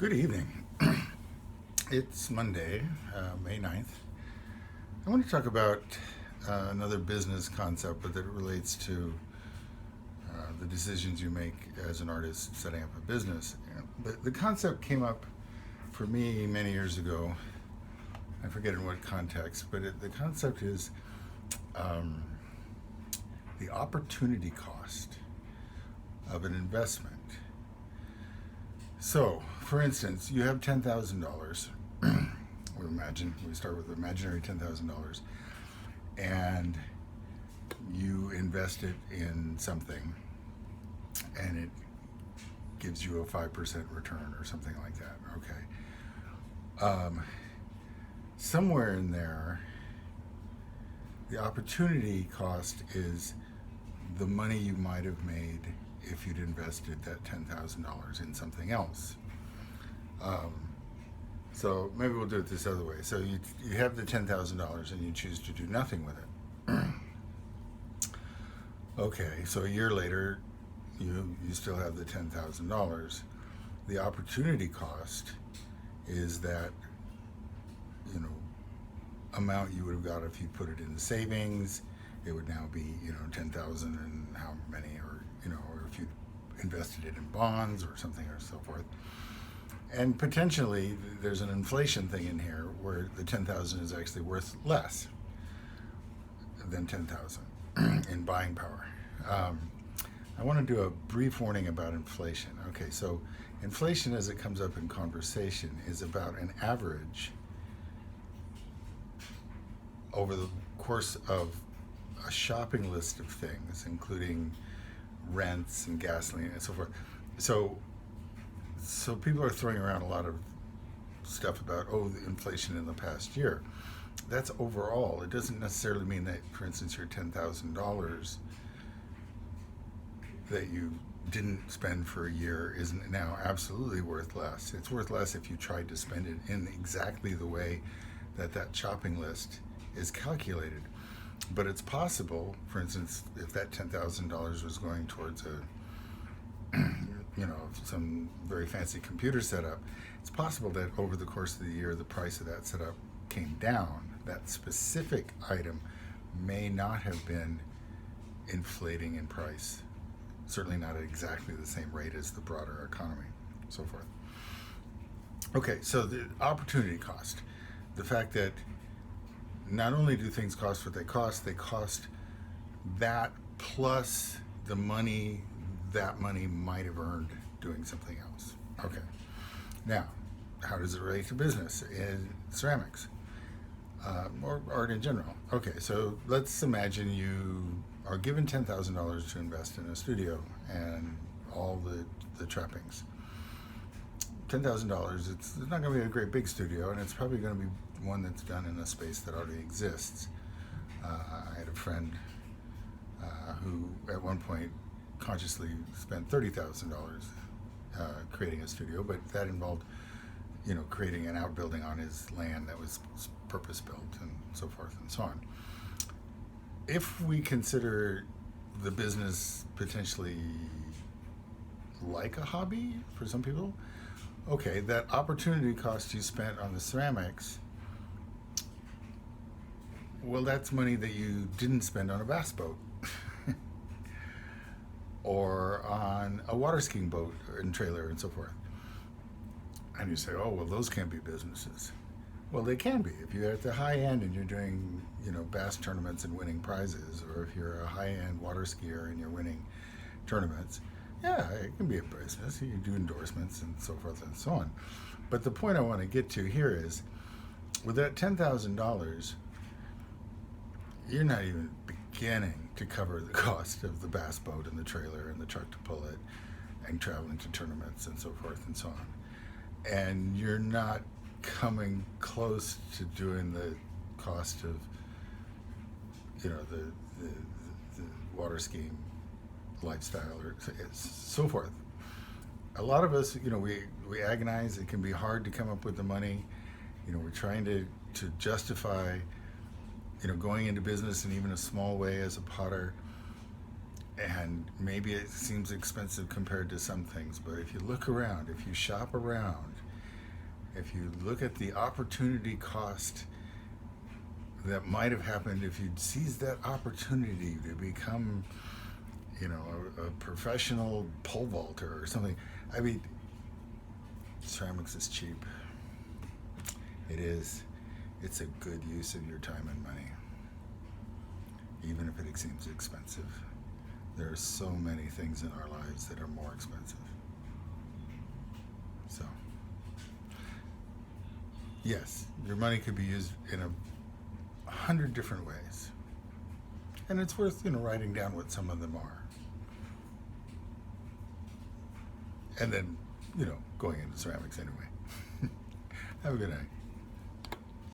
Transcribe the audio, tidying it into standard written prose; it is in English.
Good evening. It's Monday, May 9th. I want to talk about another business concept, but that relates to the decisions you make as an artist setting up a business. The concept came up for me many years ago. I forget in what context, but the concept is um, the opportunity cost of an investment. So, for instance, you have $10,000. We start with imaginary $10,000, and you invest it in something, and it gives you a 5% return or something like that. Okay. Somewhere in there, the opportunity cost is the money you might have made if you'd invested that $10,000 in something else. Um, so maybe we'll do it this other way. So you have the $10,000 and you choose to do nothing with it. Okay, so a year later, you still have the $10,000. The opportunity cost is that amount you would have got if you put it in the savings. It would now be 10,000 and how many, or if you invested it in bonds or something or so forth. And potentially there's an inflation thing in here where the 10,000 is actually worth less than 10,000 in buying power. I want to do a brief warning about inflation. Okay, so inflation, as it comes up in conversation, is about an average over the course of a shopping list of things, including rents and gasoline and so forth. So people are throwing around a lot of stuff about the inflation in the past year. That's overall. It doesn't necessarily mean that, for instance, your $10,000 that you didn't spend for a year isn't now absolutely worth less. It's worth less if you tried to spend it in exactly the way that shopping list is calculated. But it's possible, for instance, if that $10,000 was going towards some very fancy computer setup, it's possible that over the course of the year, the price of that setup came down. That specific item may not have been inflating in price, certainly not at exactly the same rate as the broader economy, and so forth. Okay, so the opportunity cost, the fact that not only do things cost what they cost that plus the money that money might have earned doing something else. Okay. Now, how does it relate to business in ceramics or art in general? Okay, so let's imagine you are given $10,000 to invest in a studio and all the trappings. $10,000, it's not going to be a great big studio, and it's probably going to be one that's done in a space that already exists. I had a friend who at one point consciously spent $30,000 creating a studio, but that involved creating an outbuilding on his land that was purpose built and so forth and so on. If we consider the business potentially like a hobby for some people, okay, that opportunity cost you spent on the ceramics, well, that's money that you didn't spend on a bass boat or on a water skiing boat and trailer and so forth. And you say, well, those can't be businesses. Well, they can be. If you're at the high end and you're doing, bass tournaments and winning prizes, or if you're a high-end water skier and you're winning tournaments, yeah, it can be a business. You do endorsements and so forth and so on. But the point I want to get to here is, with that $10,000, you're not even beginning to cover the cost of the bass boat and the trailer and the truck to pull it and traveling to tournaments and so forth and so on. And you're not coming close to doing the cost of, the water skiing lifestyle or so forth. A lot of us, we agonize. It can be hard to come up with the money. We're trying to justify going into business in even a small way as a potter. And maybe it seems expensive compared to some things, but if you look around, if you shop around, if you look at the opportunity cost that might have happened if you'd seized that opportunity to become, a professional pole vaulter or something. I mean, ceramics is cheap. It is. It's a good use of your time and money, even if it seems expensive. There are so many things in our lives that are more expensive. So, yes, your money could be used in 100 different ways. And it's worth, writing down what some of them are. And then, going into ceramics anyway. Have a good night.